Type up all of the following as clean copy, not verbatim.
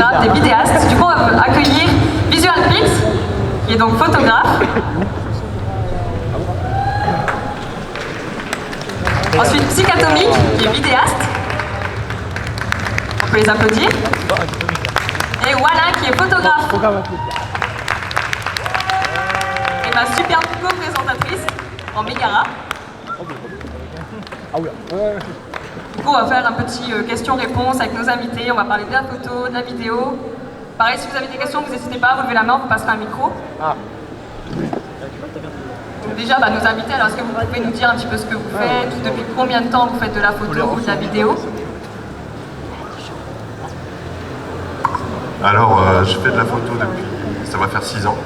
photographes, des vidéastes. Du coup, on va accueillir Visual Pix, qui est donc photographe. Ensuite, Psychatomique, qui est vidéaste. On peut les applaudir. Et Walla, qui est photographe. Et ma superbe co-présentatrice en Megara. Du coup, on va faire un petit question-réponse avec nos invités. On va parler de la photo, de la vidéo. Pareil, si vous avez des questions, vous n'hésitez pas à relever la main, on vous passera un micro. Donc déjà, nos invités, alors est-ce que vous pouvez nous dire un petit peu ce que vous faites, depuis combien de temps vous faites de la photo ou de la vidéo? Alors, je fais de la photo depuis, ça va faire 6 ans.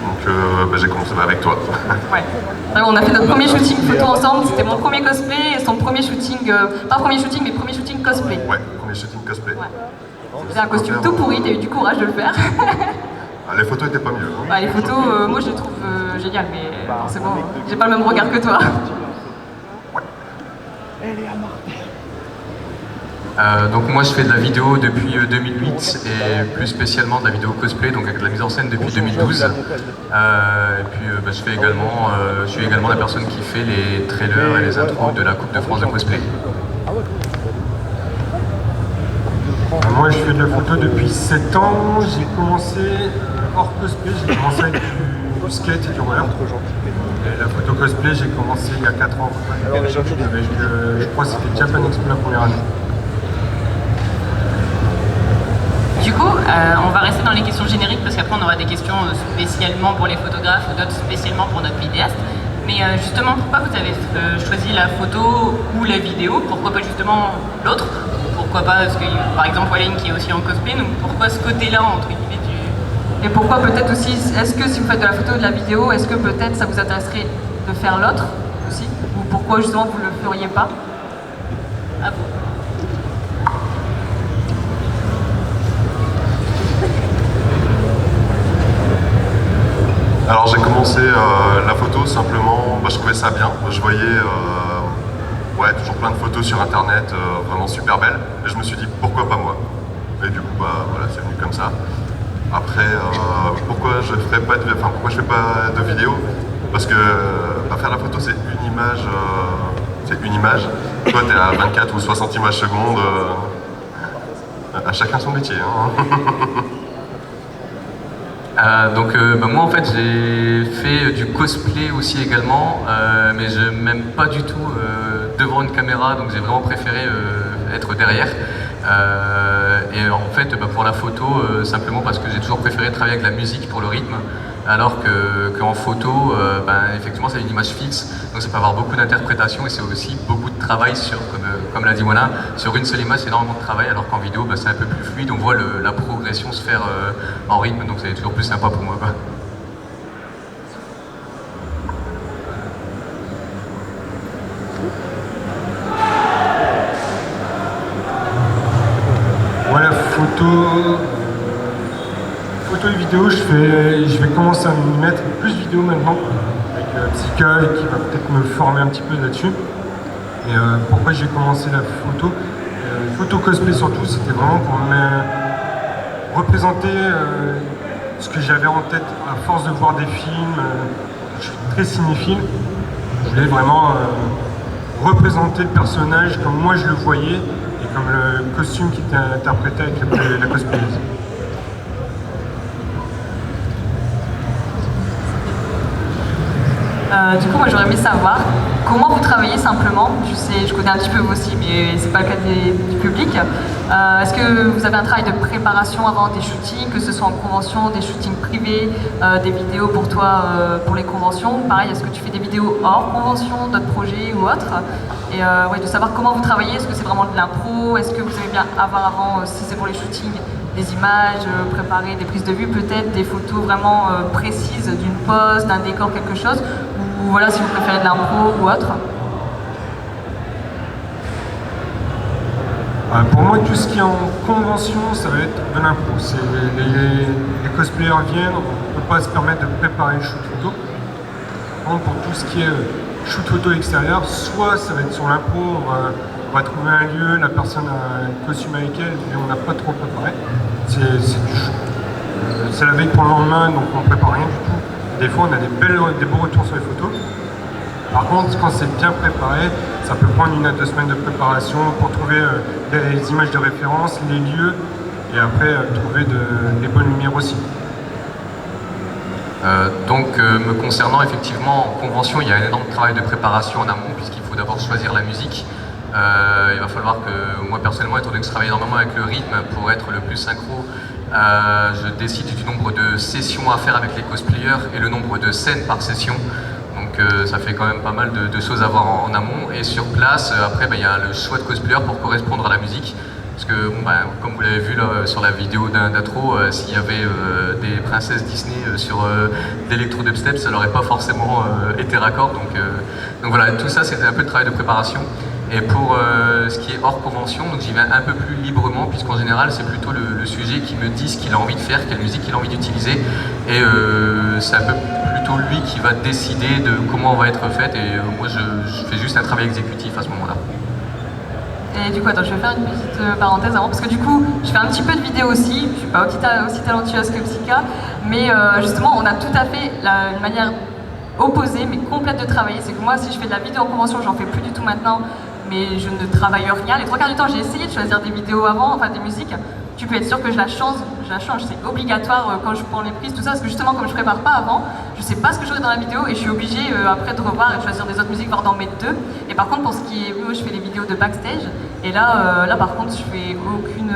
Donc j'ai commencé avec toi. Ouais. On a fait notre premier shooting photo ensemble, c'était mon premier cosplay et son premier shooting, pas premier shooting, mais premier shooting cosplay. Ouais, premier shooting cosplay. Ouais. C'était un costume tout pourri, t'as eu du courage de le faire. Les photos étaient pas mieux. Hein. Ouais, les photos, moi je les trouve géniales, mais forcément, j'ai pas le même regard que toi. Ouais. Donc moi je fais de la vidéo depuis 2008 et plus spécialement de la vidéo cosplay, donc avec de la mise en scène depuis 2012. Et puis je suis également la personne qui fait les trailers et les intros de la Coupe de France de cosplay. Moi je fais de la photo depuis 7 ans, j'ai commencé hors cosplay, j'ai commencé avec du skate et du roller. Et la photo cosplay j'ai commencé il y a 4 ans avec, je crois que c'était Japan Expo la première année. Du coup, on va rester dans les questions génériques parce qu'après on aura des questions spécialement pour les photographes ou d'autres spécialement pour notre vidéaste. Mais justement, pourquoi vous avez choisi la photo ou la vidéo? Pourquoi pas justement l'autre? Pourquoi pas, parce que par exemple Walline qui est aussi en cosplay, donc pourquoi ce côté-là entre guillemets du... Et pourquoi peut-être aussi, est-ce que si vous faites de la photo ou de la vidéo, est-ce que peut-être ça vous intéresserait de faire l'autre aussi? Ou pourquoi justement vous le feriez pas? À vous. Alors j'ai commencé la photo simplement, je trouvais ça bien. Je voyais toujours plein de photos sur internet, vraiment super belles. Et je me suis dit pourquoi pas moi. Et du coup voilà, c'est venu comme ça. Après pourquoi je fais pas de vidéo? Parce que faire la photo c'est une image. Toi t'es à 24 ou 60 images secondes. À chacun son métier. Hein. Moi en fait j'ai fait du cosplay aussi également, mais je m'aime pas du tout devant une caméra, donc j'ai vraiment préféré être derrière. Et en fait pour la photo, simplement parce que j'ai toujours préféré travailler avec la musique pour le rythme, alors qu'en photo, effectivement c'est une image fixe, donc ça peut avoir beaucoup d'interprétation et c'est aussi beaucoup de travail sur, comme l'a dit Mona, sur une seule image c'est énormément de travail, alors qu'en vidéo c'est un peu plus fluide, on voit la progression se faire en rythme, donc c'est toujours plus sympa pour moi. Voilà, photo et vidéo, je vais commencer à m'y mettre plus vidéo maintenant, avec Psyka qui va peut-être me former un petit peu là-dessus. Et pourquoi j'ai commencé la photo? Photo cosplay surtout, c'était vraiment pour me représenter ce que j'avais en tête à force de voir des films. Je suis très cinéphile. Je voulais vraiment représenter le personnage comme moi je le voyais et comme le costume qui était interprété avec la cosplayeuse. Du coup, moi j'aurais aimé savoir comment vous travaillez simplement. Je connais un petit peu vous aussi, mais c'est pas le cas du public. Est-ce que vous avez un travail de préparation avant des shootings, que ce soit en convention, des shootings privés, des vidéos pour toi, pour les conventions? Pareil, est-ce que tu fais des vidéos hors convention, d'autres projets ou autres? Et de savoir comment vous travaillez, est-ce que c'est vraiment de l'impro? Est-ce que vous aimez bien avoir avant, si c'est pour les shootings, des images, préparer des prises de vue peut-être, des photos vraiment précises d'une pose, d'un décor, quelque chose? Ou voilà, si vous préférez de l'impro ou autre? Pour moi, tout ce qui est en convention, ça va être de l'impro. Les cosplayers viennent, on ne peut pas se permettre de préparer le shoot photo. Par contre, pour tout ce qui est shoot photo extérieur, soit ça va être sur l'impro, on va on va trouver un lieu, la personne a un costume avec elle, mais on n'a pas trop préparé. C'est la veille pour le lendemain, donc on ne prépare rien du tout. Des fois, on a des beaux retours sur les photos. Par contre, quand c'est bien préparé, ça peut prendre 1 à 2 semaines de préparation pour trouver des images de référence, les lieux, et après trouver des bonnes lumières aussi. Me concernant, effectivement, en convention, il y a un énorme travail de préparation en amont, puisqu'il faut d'abord choisir la musique. Il va falloir que, moi personnellement, étant donné que je travaille énormément avec le rythme, pour être le plus synchro, je décide du nombre de sessions à faire avec les cosplayers et le nombre de scènes par session. Donc ça fait quand même pas mal de choses à voir en amont. Et sur place, après, il y a le choix de cosplayers pour correspondre à la musique. Parce que, comme vous l'avez vu là, sur la vidéo d'intro, s'il y avait des princesses Disney sur d'électro-dubstep, ça n'aurait pas forcément été raccord. Donc voilà, tout ça, c'était un peu de travail de préparation. Et pour ce qui est hors convention, donc j'y vais un peu plus librement, puisqu'en général, c'est plutôt le sujet qui me dit ce qu'il a envie de faire, quelle musique il a envie d'utiliser. Et c'est un peu plutôt lui qui va décider de comment on va être faite. Et moi, je fais juste un travail exécutif à ce moment-là. Et du coup, attends, je vais faire une petite parenthèse avant, parce que du coup, je fais un petit peu de vidéo aussi, je suis pas aussi talentueuse que Psyka, mais justement, on a tout à fait une manière opposée, mais complète de travailler. C'est que moi, si je fais de la vidéo en convention, j'en fais plus du tout maintenant, mais je ne travaille rien. Les 3 quarts du temps, j'ai essayé de choisir des vidéos avant, enfin des musiques. Tu peux être sûr que je la change, c'est obligatoire quand je prends les prises, tout ça, parce que justement, comme je prépare pas avant, je sais pas ce que j'aurai dans la vidéo et je suis obligée après de revoir et de choisir des autres musiques, voire d'en mettre 2. Et par contre, pour ce qui est, moi je fais les vidéos de backstage, et là par contre, je fais aucune.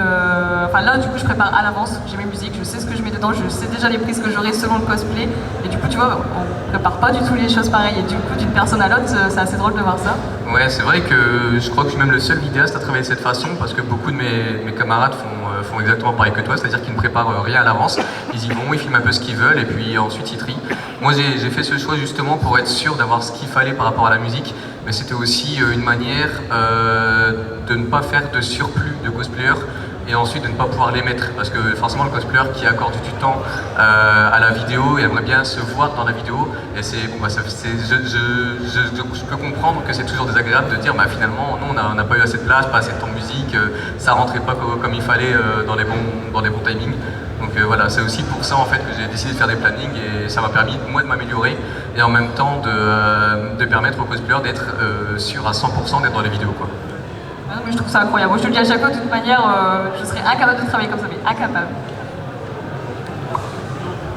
Enfin là, du coup, je prépare à l'avance, j'ai mes musiques, je sais ce que je mets dedans, je sais déjà les prises que j'aurai selon le cosplay, et du coup, tu vois, on prépare pas du tout les choses pareilles, et du coup, d'une personne à l'autre, c'est assez drôle de voir ça. Ouais, c'est vrai que je crois que je suis même le seul vidéaste à travailler de cette façon, parce que beaucoup de mes camarades font exactement pareil que toi, c'est-à-dire qu'ils ne préparent rien à l'avance, ils y vont, ils filment un peu ce qu'ils veulent et puis ensuite ils trient. Moi j'ai fait ce choix justement pour être sûr d'avoir ce qu'il fallait par rapport à la musique, mais c'était aussi une manière de ne pas faire de surplus de cosplayers et ensuite de ne pas pouvoir les mettre, parce que forcément le cosplayer qui accorde du temps à la vidéo, il aimerait bien se voir dans la vidéo, et c'est bon, je peux comprendre que c'est toujours désagréable de dire finalement non, on n'a pas eu assez de place, pas assez de temps de musique, ça rentrait pas comme il fallait dans les bons timings. Donc voilà, c'est aussi pour ça en fait que j'ai décidé de faire des plannings, et ça m'a permis moi de m'améliorer et en même temps de permettre aux cosplayers d'être sûr à 100% d'être dans les vidéos, quoi. Non, mais je trouve ça incroyable. Moi, je te le dis à chaque fois, de toute manière, je serais incapable de travailler comme ça, mais incapable.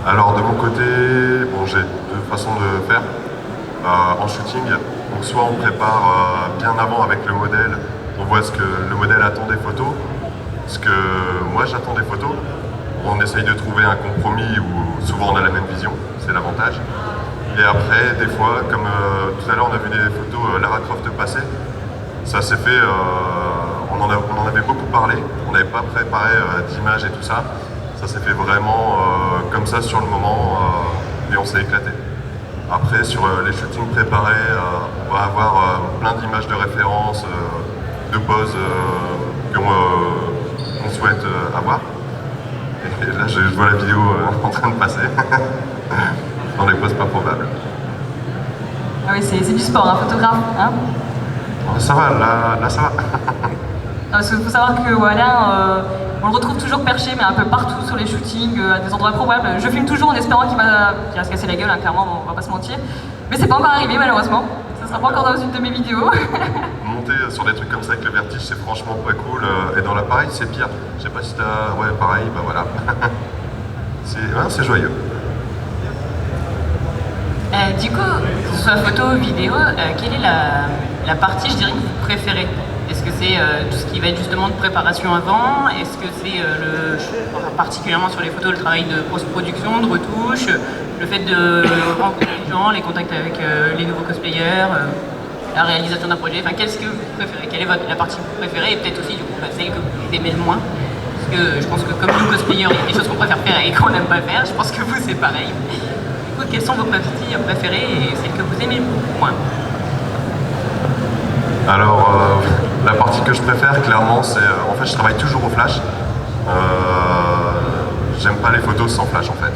Alors de mon côté, bon, j'ai 2 façons de faire en shooting. Donc soit on prépare bien avant avec le modèle, on voit ce que le modèle attend des photos, ce que moi j'attends des photos. On essaye de trouver un compromis où souvent on a la même vision, c'est l'avantage. Et après, des fois, comme tout à l'heure on a vu des photos Lara Croft passer, ça s'est fait, on en avait beaucoup parlé, on n'avait pas préparé d'images et tout ça. Ça s'est fait vraiment comme ça sur le moment et on s'est éclaté. Après, sur les shootings préparés, on va avoir plein d'images de référence, de poses qu'on souhaite avoir. Et là, je vois la vidéo en train de passer dans les poses pas probables. Ah oui, c'est du sport, un photographe, hein. Ça va, là ça va. Parce qu'il faut savoir que Alain, on le retrouve toujours perché, mais un peu partout sur les shootings, à des endroits improbables. Je filme toujours en espérant qu'il va se casser la gueule, hein, clairement, on va pas se mentir. Mais c'est pas encore arrivé, malheureusement. Ça sera pas encore dans une de mes vidéos. Monter sur des trucs comme ça avec le vertige, c'est franchement pas cool. Et dans l'appareil, c'est pire. Je sais pas si t'as... Ouais, pareil, bah voilà. C'est joyeux. Du coup, que ce soit photo ou vidéo, quelle est la partie, je dirais, que vous préférez? Est-ce que c'est tout ce qui va être justement de préparation avant? Est-ce que c'est, particulièrement sur les photos, le travail de post-production, de retouche, le fait de rencontrer les gens, les contacts avec les nouveaux cosplayers, la réalisation d'un projet? Enfin, qu'est-ce que vous préférez? Quelle est la partie que vous préférez? Et peut-être aussi, du coup, celle que vous aimez le moins? Parce que je pense que comme nous, cosplayers, il y a des choses qu'on préfère faire et qu'on n'aime pas faire. Je pense que vous, c'est pareil. Du coup, quelles sont vos parties préférées et celles que vous aimez le moins? Alors, la partie que je préfère, clairement, c'est... en fait, je travaille toujours au flash. J'aime pas les photos sans flash, en fait.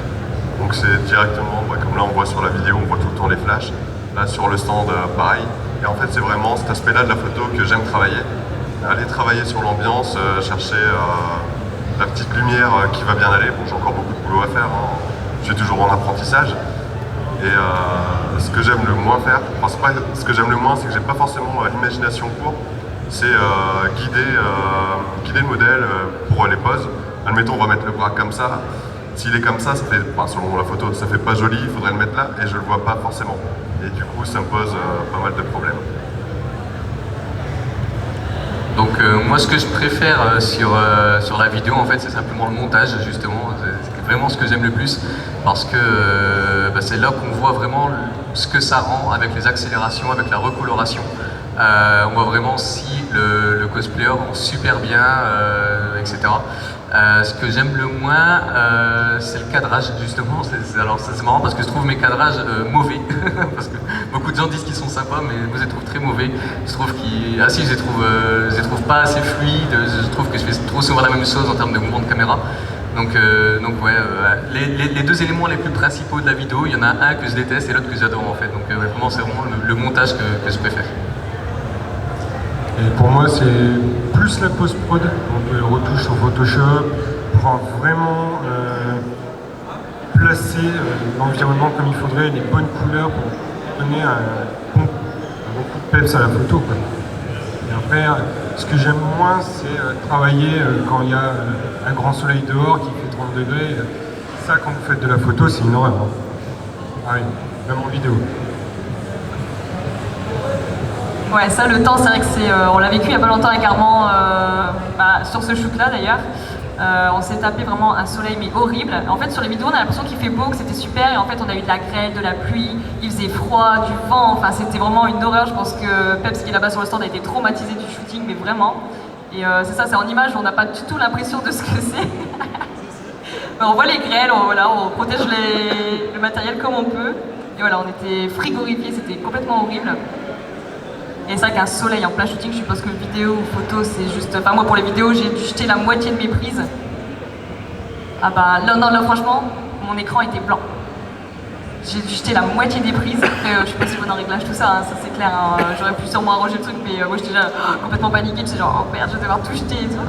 Donc c'est directement, comme là on voit sur la vidéo, on voit tout le temps les flashs. Là, sur le stand, pareil. Et en fait, c'est vraiment cet aspect-là de la photo que j'aime travailler. aller travailler sur l'ambiance, chercher la petite lumière qui va bien aller. Bon, j'ai encore beaucoup de boulot à faire, hein. Je suis toujours en apprentissage. Et ce que j'aime le moins faire, enfin, c'est pas ce que j'aime le moins, c'est que j'ai pas forcément l'imagination pour, c'est guider le modèle pour les poses. Admettons, on va mettre le bras comme ça. S'il est comme ça fait, enfin, selon la photo, ça fait pas joli, il faudrait le mettre là, et je le vois pas forcément. Et du coup, ça me pose pas mal de problèmes. Donc moi ce que je préfère sur la vidéo en fait c'est simplement le montage justement, c'est vraiment ce que j'aime le plus parce que c'est là qu'on voit vraiment ce que ça rend avec les accélérations, avec la recoloration. On voit vraiment si le cosplayer rend super bien, etc. Ce que j'aime le moins, c'est le cadrage justement. Alors ça c'est marrant parce que je trouve mes cadrages mauvais. Parce que beaucoup de gens disent qu'ils sont sympas, mais moi je les trouve très mauvais. Je trouve qu'ils... Ah si, je les trouve pas assez fluides. Je trouve que je fais trop souvent la même chose en termes de mouvement de caméra. Donc ouais, les deux éléments les plus principaux de la vidéo, il y en a un que je déteste et l'autre que j'adore en fait. Donc vraiment c'est vraiment le montage que je préfère. Et pour moi, c'est plus la post-prod, donc le retouche sur Photoshop, pouvoir vraiment placer l'environnement comme il faudrait, les bonnes couleurs pour donner un bon coup de peps à la photo, quoi. Et après, ce que j'aime moins, c'est travailler quand il y a un grand soleil dehors qui fait 30 degrés. Ça, quand vous faites de la photo, c'est une horreur, hein. Ah oui, même en vidéo. Ouais, ça, le temps, c'est vrai que on l'a vécu il y a pas longtemps avec Armand, sur ce shoot-là d'ailleurs. On s'est tapé vraiment un soleil mais horrible. En fait, sur les vidéos, on a l'impression qu'il fait beau, que c'était super, et en fait, on a eu de la grêle, de la pluie, il faisait froid, du vent. Enfin, c'était vraiment une horreur. Je pense que Peps, qui est là-bas sur le stand, a été traumatisé du shooting, mais vraiment. Et c'est ça, c'est en image, on n'a pas du tout l'impression de ce que c'est. On voit les grêles, on protège le matériel comme on peut. Et voilà, on était frigorifiés, c'était complètement horrible. Et c'est vrai qu'un soleil en plein shooting, je suppose que vidéo ou photo, c'est juste... Enfin, moi, pour les vidéos, j'ai dû jeter la moitié de mes prises. Ah bah, là, franchement, mon écran était blanc. J'ai dû jeter la moitié des prises. Après, je sais pas si on en réglage tout ça, hein, ça c'est clair. Hein, j'aurais pu sûrement arranger le truc, mais moi, j'étais déjà complètement paniquée. J'étais genre, oh merde, je vais devoir tout jeter et tout.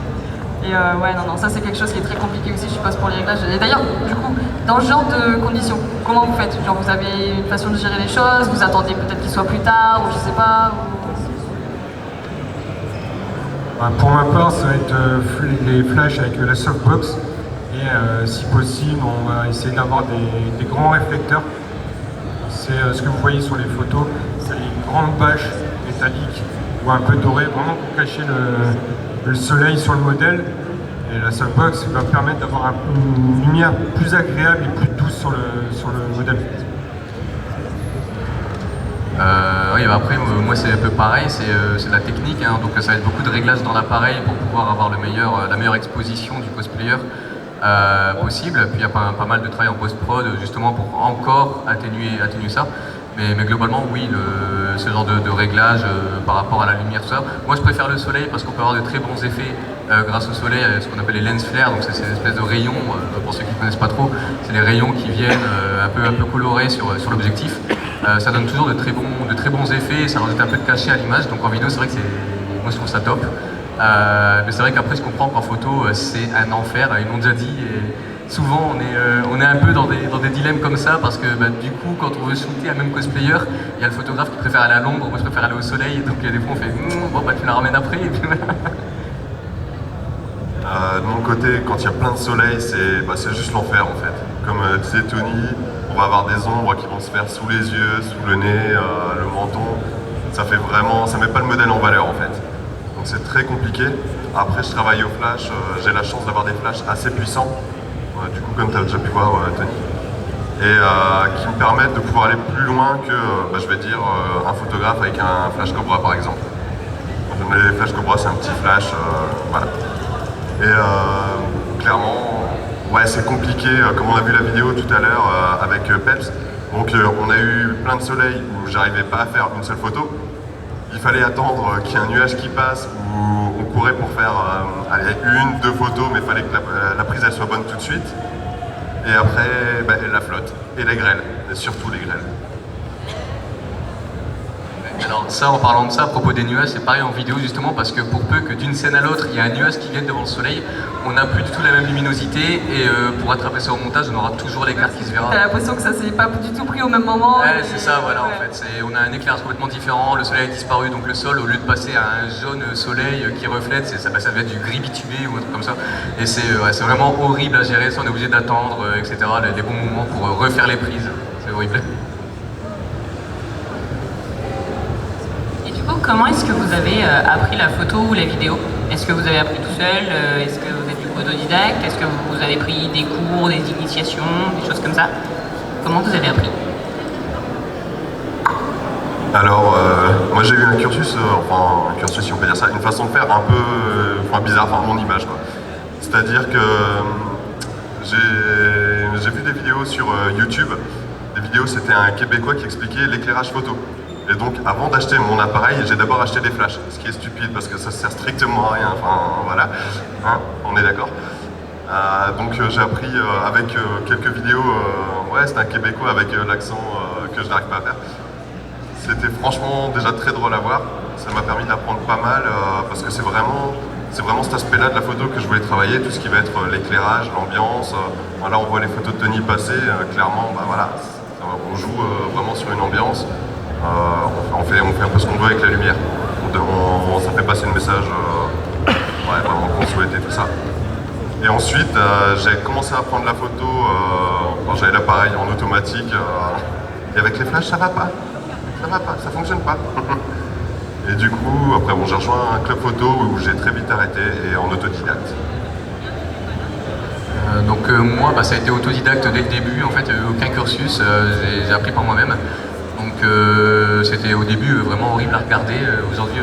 Et ouais, non, ça c'est quelque chose qui est très compliqué aussi, je suppose, pour les réglages. Et d'ailleurs, du coup, dans ce genre de conditions, comment vous faites? Genre, vous avez une façon de gérer les choses, vous attendez peut-être qu'il soit plus tard, ou je sais pas, Pour ma part, ça va être les flashs avec la softbox. Et si possible, on va essayer d'avoir des grands réflecteurs. C'est ce que vous voyez sur les photos, c'est les grandes bâches métalliques ou un peu dorées, vraiment pour cacher le soleil sur le modèle. Et la softbox va permettre d'avoir une lumière plus agréable et plus douce sur le modèle. Oui, bah après, moi c'est un peu pareil, c'est de la technique, hein, donc ça va être beaucoup de réglages dans l'appareil pour pouvoir avoir la meilleure exposition du cosplayer possible. Puis il y a pas mal de travail en post-prod justement pour encore atténuer ça. Mais globalement, oui, ce genre de réglage par rapport à la lumière, tout ça. Moi je préfère le soleil parce qu'on peut avoir de très bons effets grâce au soleil, ce qu'on appelle les lens flares, donc c'est ces espèces de rayons, pour ceux qui ne connaissent pas trop, c'est les rayons qui viennent un peu colorés sur l'objectif. Ça donne toujours de très bons effets, ça rajoute un peu de cachet à l'image, donc en vidéo c'est vrai que moi je trouve ça top. Mais c'est vrai qu'après je comprends qu'en photo c'est un enfer, ils m'ont déjà dit, et souvent on est un peu dans des dilemmes comme ça, parce que du coup quand on veut shooter un même cosplayer, il y a le photographe qui préfère aller à l'ombre, moi je préfère aller au soleil, donc des fois on fait bon tu la ramènes après, et puis de mon côté, quand il y a plein de soleil, c'est juste l'enfer en fait. Comme disait Tony, on va avoir des ombres qui vont se faire sous les yeux, sous le nez, le menton. Ça met pas le modèle en valeur en fait. Donc c'est très compliqué. Après, je travaille au flash, j'ai la chance d'avoir des flashs assez puissants, du coup comme tu as déjà pu voir Tony, et qui me permettent de pouvoir aller plus loin que, je vais dire, un photographe avec un flash Cobra par exemple. Les flash Cobra, c'est un petit flash, voilà. Et clairement, ouais, c'est compliqué, comme on a vu la vidéo tout à l'heure avec Peps. Donc on a eu plein de soleil où j'arrivais pas à faire une seule photo. Il fallait attendre qu'il y ait un nuage qui passe, où on courait pour faire une, deux photos, mais il fallait que la prise elle soit bonne tout de suite. Et après, la flotte, et les grêles, et surtout les grêles. Alors ça, en parlant de ça, à propos des nuages, c'est pareil en vidéo justement parce que pour peu que d'une scène à l'autre, il y a un nuage qui vienne devant le soleil, on n'a plus du tout la même luminosité et pour attraper ça au montage, on aura toujours l'écart qui se verra. T'as l'impression que ça s'est pas du tout pris au même moment. Ouais, c'est ça, voilà, en fait. On a un éclairage complètement différent, le soleil a disparu, donc le sol, au lieu de passer à un jaune soleil qui reflète, ça va être du gris bitumé ou un truc comme ça. Et c'est vraiment horrible à gérer, ça on est obligé d'attendre, etc., les bons moments pour refaire les prises. C'est horrible. Comment est-ce que vous avez appris la photo ou la vidéo? Est-ce que vous avez appris tout seul? Est-ce que vous êtes du coup autodidacte? Est-ce que vous avez pris des cours, des initiations, des choses comme ça? Comment vous avez appris? Alors, moi j'ai eu un cursus, un cursus si on peut dire ça, une façon de faire un peu bizarre, mon image quoi. C'est-à-dire que j'ai vu des vidéos sur YouTube. Des vidéos, c'était un Québécois qui expliquait l'éclairage photo. Et donc, avant d'acheter mon appareil, j'ai d'abord acheté des flashs, ce qui est stupide parce que ça sert strictement à rien. Enfin, voilà, hein, on est d'accord. Donc, j'ai appris avec quelques vidéos. Ouais, c'était un Québécois avec l'accent que je n'arrive pas à faire. C'était franchement déjà très drôle à voir. Ça m'a permis d'apprendre pas mal parce que c'est vraiment cet aspect-là de la photo que je voulais travailler, tout ce qui va être l'éclairage, l'ambiance. Là, on voit les photos de Tony passer. Clairement, bah voilà, on joue vraiment sur une ambiance. On fait un peu ce qu'on veut avec la lumière. Ça fait passer le message vraiment qu'on souhaite et tout ça. Et ensuite, j'ai commencé à prendre la photo quand j'avais l'appareil en automatique. Et avec les flashs, ça va pas, ça fonctionne pas. Et du coup, après, j'ai rejoint un club photo où j'ai très vite arrêté et en autodidacte. Donc moi, ça a été autodidacte dès le début. En fait, aucun cursus, j'ai appris par moi-même. Donc c'était au début vraiment horrible à regarder. Aujourd'hui,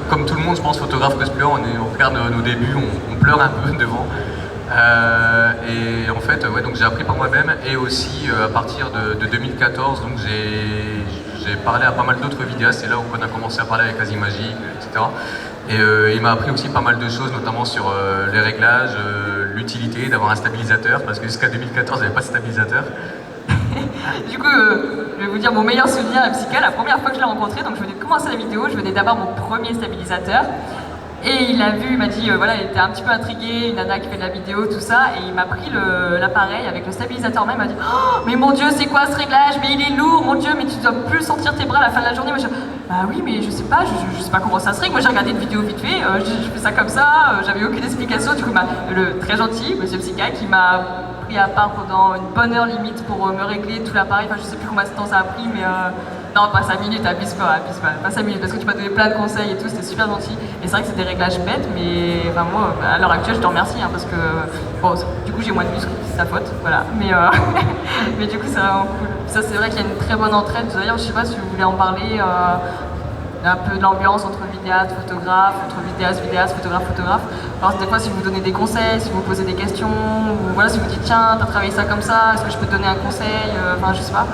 comme tout le monde, je pense, photographe cosplayer, on regarde nos débuts, on pleure un peu devant. Et en fait, donc j'ai appris par moi-même et aussi à partir de 2014, donc j'ai parlé à pas mal d'autres vidéastes. C'est là où on a commencé à parler avec Azimagic, etc. Et il m'a appris aussi pas mal de choses, notamment sur les réglages, l'utilité d'avoir un stabilisateur, parce que jusqu'à 2014, il n'y avait pas de stabilisateur. Du coup, je vais vous dire mon meilleur souvenir à Psyka, la première fois que je l'ai rencontré, donc je venais de commencer la vidéo, je venais d'avoir mon premier stabilisateur. Et il a vu, il m'a dit, voilà, il était un petit peu intrigué, une nana qui fait de la vidéo, tout ça, et il m'a pris l'appareil avec le stabilisateur même, il m'a dit oh, mais mon Dieu, c'est quoi ce réglage? Mais il est lourd, mon Dieu, mais tu dois plus sentir tes bras à la fin de la journée. Moi, bah oui, mais je sais pas, je sais pas comment ça se règle. Moi, j'ai regardé une vidéo vite fait, je fais ça comme ça, j'avais aucune explication. Du coup, le très gentil, monsieur Psyka, qui m'a pris à part pendant une bonne heure limite pour me régler tout l'appareil. Enfin, je sais plus combien de temps ça a pris, mais non, pas 5 minutes, abuse pas, pas 5 minutes, parce que tu m'as donné plein de conseils et tout, c'était super gentil. Et c'est vrai que c'est des réglages bêtes, mais enfin, moi, à l'heure actuelle, je te remercie, hein, parce que bon, du coup, j'ai moins de muscles, c'est sa faute, voilà. Mais, mais du coup, c'est vraiment cool. Ça, c'est vrai qu'il y a une très bonne entraide. D'ailleurs, je sais pas si vous voulez en parler, un peu de l'ambiance entre vidéaste, photographe, entre vidéaste, photographe. Alors, des fois, si vous donnez des conseils, si vous posez des questions, ou voilà, si vous dites tiens, t'as travaillé ça comme ça, est-ce que je peux te donner un conseil, enfin, je sais pas.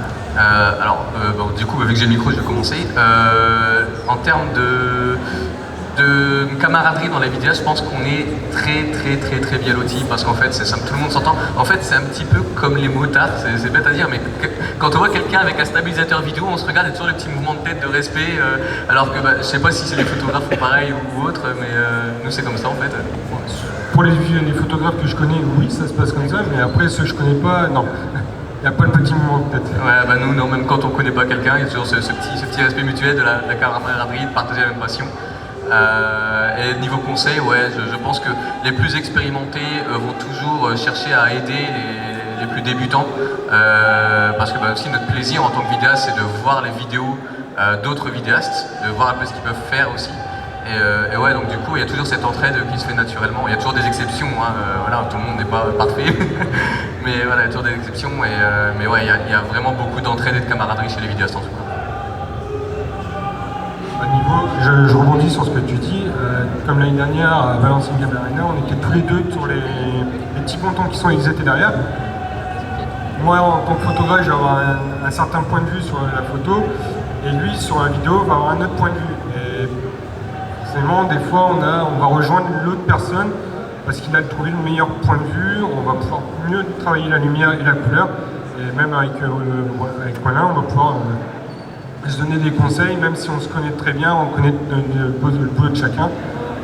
Du coup, vu que j'ai le micro, je vais commencer. En termes de camaraderie dans la vidéo, je pense qu'on est très bien lotis parce qu'en fait, c'est simple, tout le monde s'entend. En fait, c'est un petit peu comme les motards, c'est bête à dire, mais quand on voit quelqu'un avec un stabilisateur vidéo, on se regarde, il y a toujours les petits mouvements de tête de respect, alors que je sais pas si c'est les photographes ou pareil ou autre, mais nous c'est comme ça en fait. Pour les photographes que je connais, oui, ça se passe comme ça, mais après ceux que je connais pas, non. Il n'y a pas le petit mouvement de tête. Ouais, nous, non, même quand on connaît pas quelqu'un, il y a toujours ce petit respect mutuel de la camaraderie, de partager la même passion. Et niveau conseil, ouais, je pense que les plus expérimentés vont toujours chercher à aider les plus débutants parce que aussi notre plaisir en tant que vidéaste, c'est de voir les vidéos d'autres vidéastes, de voir un peu ce qu'ils peuvent faire aussi. Et ouais, donc du coup, il y a toujours cette entraide qui se fait naturellement. Il y a toujours des exceptions, hein, voilà, tout le monde n'est pas parfait, mais voilà, il y a toujours des exceptions. Mais ouais, il y a vraiment beaucoup d'entraide et de camaraderie chez les vidéastes en tout cas. Je rebondis sur ce que tu dis. Comme l'année dernière à Valenciennes Gable Arena, on était tous les deux sur les petits pontons qui sont exétés derrière. Moi, en tant que photographe, je vais avoir un certain point de vue sur la photo, et lui, sur la vidéo, va avoir un autre point de vue. Et forcément, des fois, on va rejoindre l'autre personne parce qu'il a trouvé le meilleur point de vue. On va pouvoir mieux travailler la lumière et la couleur. Et même avec Colin, on va pouvoir se donner des conseils, même si on se connaît très bien, on connaît le boulot de chacun.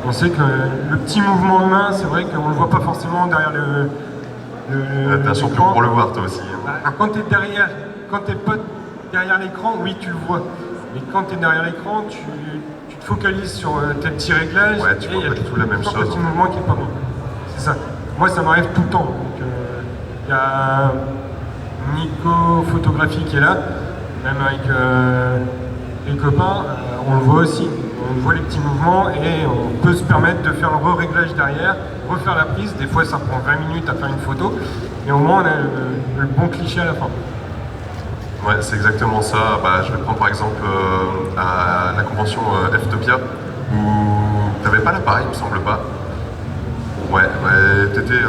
On sait que le petit mouvement de main, c'est vrai qu'on ne le voit pas forcément derrière T'as un champion pour le voir, toi aussi. Quand tu es derrière, quand tu pas derrière l'écran, oui, tu le vois. Mais quand tu es derrière l'écran, tu te focalises sur tes petits réglages. Ouais, tu vois pas du tout la même chose. Un petit mouvement qui est pas bon. C'est ça. Moi, ça m'arrive tout le temps. Il y a Nico Photographie qui est là, même avec les copains, on le voit aussi. On voit les petits mouvements et on peut se permettre de faire un re-réglage derrière, refaire la prise. Des fois, ça prend 20 minutes à faire une photo, mais au moins, on a le bon cliché à la fin. Ouais, c'est exactement ça. Bah, je vais prendre par exemple à la convention F-Topia, où t'avais pas l'appareil, il me semble pas. Ouais, t'étais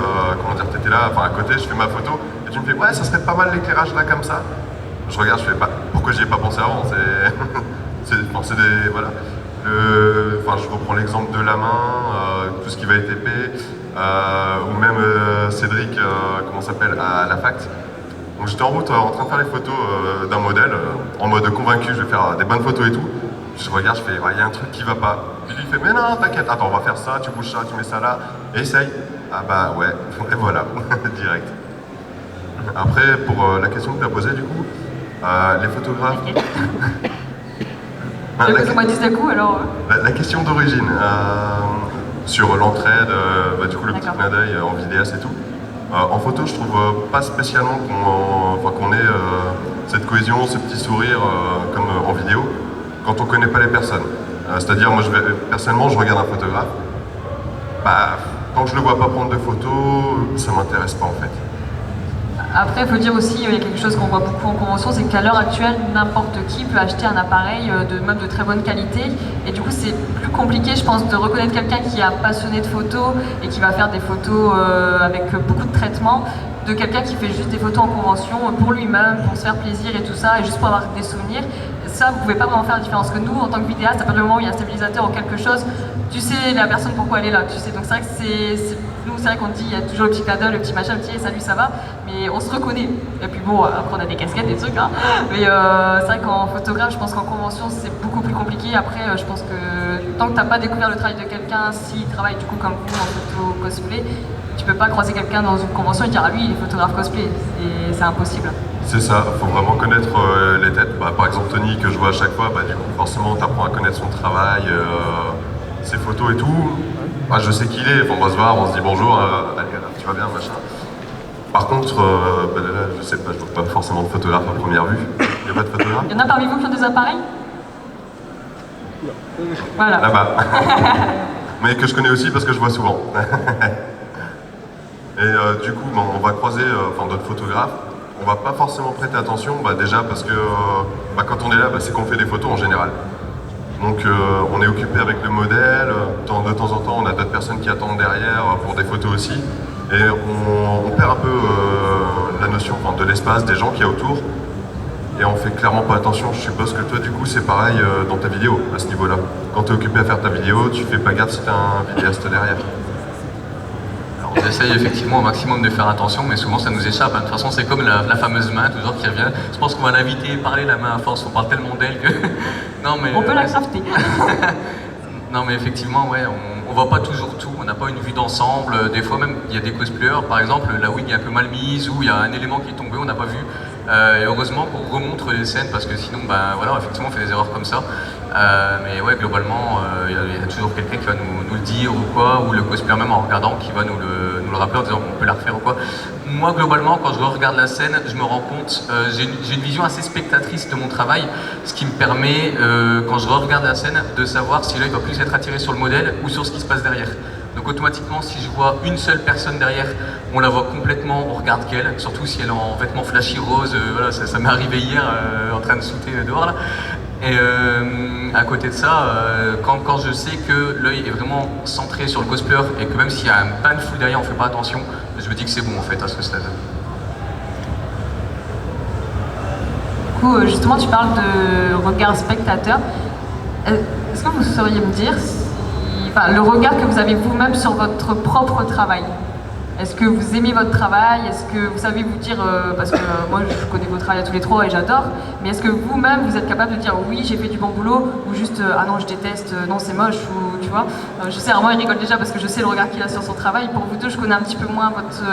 là, enfin à côté, je fais ma photo, et tu me fais, ouais, ça serait pas mal l'éclairage là comme ça. Je regarde, je fais, bah, pourquoi j'y ai pas pensé avant? Voilà. Enfin, je reprends l'exemple de la main, tout ce qui va être épais, ou même Cédric, comment ça s'appelle, à la fac. Donc j'étais en route en train de faire les photos d'un modèle, en mode convaincu, je vais faire des bonnes photos et tout. Je regarde, je fais, il y a un truc qui va pas. Puis lui il fait, mais non, t'inquiète, attends, on va faire ça, tu bouges ça, tu mets ça là, et essaye. Ah bah ouais, et voilà, direct. Après, pour la question que tu as posée, du coup, les photographes... Parce qu'on m'a dit d'un coup, alors... La question d'origine, sur l'entraide, du coup le petit clin d'œil en vidéaste et tout. En photo, je trouve pas spécialement qu'on ait cette cohésion, ce petit sourire comme en vidéo, quand on connaît pas les personnes. C'est-à-dire, moi, personnellement, je regarde un photographe, bah, tant que je le vois pas prendre de photos, ça m'intéresse pas en fait. Après, il faut dire aussi, il y a quelque chose qu'on voit beaucoup en convention, c'est qu'à l'heure actuelle, n'importe qui peut acheter un appareil même de très bonne qualité. Et du coup, c'est plus compliqué, je pense, de reconnaître quelqu'un qui est un passionné de photos et qui va faire des photos avec beaucoup de traitement, de quelqu'un qui fait juste des photos en convention pour lui-même, pour se faire plaisir et tout ça, et juste pour avoir des souvenirs. Ça, vous pouvez pas vraiment faire la différence. Que nous, en tant que vidéaste, à partir du moment où il y a un stabilisateur ou quelque chose, tu sais la personne pourquoi elle est là, tu sais. Donc c'est vrai que nous, c'est vrai qu'on dit, il y a toujours le petit cadeau, le petit machin, le petit salut, ça va, mais on se reconnaît. Et puis bon, après on a des casquettes, des trucs, hein. Mais c'est vrai qu'en photographe, je pense qu'en convention, c'est beaucoup plus compliqué. Après, je pense que tant que t'as pas découvert le travail de quelqu'un, s'il travaille du coup comme vous en photo cosplay, tu peux pas croiser quelqu'un dans une convention et dire ah lui il est photographe cosplay, et c'est impossible. C'est ça, il faut vraiment connaître les têtes. Bah, par exemple Tony que je vois à chaque fois, du coup forcément tu apprends à connaître son travail, ses photos et tout. Bah, je sais qui il est, on va se voir, on se dit bonjour, allez, tu vas bien, machin. Par contre, là, je sais pas, je vois pas forcément de photographe à première vue. Il n'y a pas de photographe? Il y en a parmi vous qui ont des appareils? Voilà. Là-bas. Mais que je connais aussi parce que je vois souvent. Et du coup, on va croiser d'autres photographes. On va pas forcément prêter attention, déjà parce que quand on est là, c'est qu'on fait des photos en général. Donc on est occupé avec le modèle, de temps en temps on a d'autres personnes qui attendent derrière pour des photos aussi. Et on perd un peu la notion de l'espace, des gens qu'il y a autour. Et on fait clairement pas attention. Je suppose que toi du coup c'est pareil dans ta vidéo à ce niveau-là. Quand tu es occupé à faire ta vidéo, tu fais pas gaffe si tu as un vidéaste derrière. On essaye effectivement au maximum de faire attention, mais souvent ça nous échappe. De toute façon, c'est comme la fameuse main toujours qui revient. Je pense qu'on va l'inviter, parler la main à force, on parle tellement d'elle que... non, mais, on peut la crafter. Non mais effectivement, ouais, on voit pas toujours tout, on n'a pas une vue d'ensemble. Des fois même, il y a des cosplayers, par exemple, la wig est un peu mal mise, ou il y a un élément qui est tombé, on n'a pas vu. Et heureusement qu'on remontre les scènes, parce que sinon, voilà, effectivement, on fait des erreurs comme ça. Mais ouais, globalement, il y a toujours quelqu'un qui va nous le dire ou quoi, ou le cosplayer même en regardant qui va nous le rappeler en disant qu'on peut la refaire ou quoi. Moi, globalement, quand je regarde la scène, je me rends compte, j'ai une vision assez spectatrice de mon travail, ce qui me permet, quand je regarde la scène, de savoir si l'œil va plus être attiré sur le modèle ou sur ce qui se passe derrière. Donc automatiquement, si je vois une seule personne derrière, on la voit complètement, on regarde qu'elle, surtout si elle est en vêtements flashy rose, voilà, ça m'est arrivé hier en train de sauter dehors là. Et à côté de ça, quand je sais que l'œil est vraiment centré sur le cosplayer et que même s'il y a un pan fou derrière, on fait pas attention, je me dis que c'est bon en fait à ce stade. Du coup, justement, tu parles de regard spectateur. Est-ce que vous sauriez me dire le regard que vous avez vous-même sur votre propre travail? Est-ce que vous aimez votre travail? Est-ce que vous savez vous dire, parce que moi je connais vos travail à tous les trois et j'adore, mais est-ce que vous-même vous êtes capable de dire oui j'ai fait du bon boulot, ou juste ah non je déteste, non c'est moche, ou tu vois. Je sais, Armand il rigole déjà parce que je sais le regard qu'il a sur son travail. Pour vous deux je connais un petit peu moins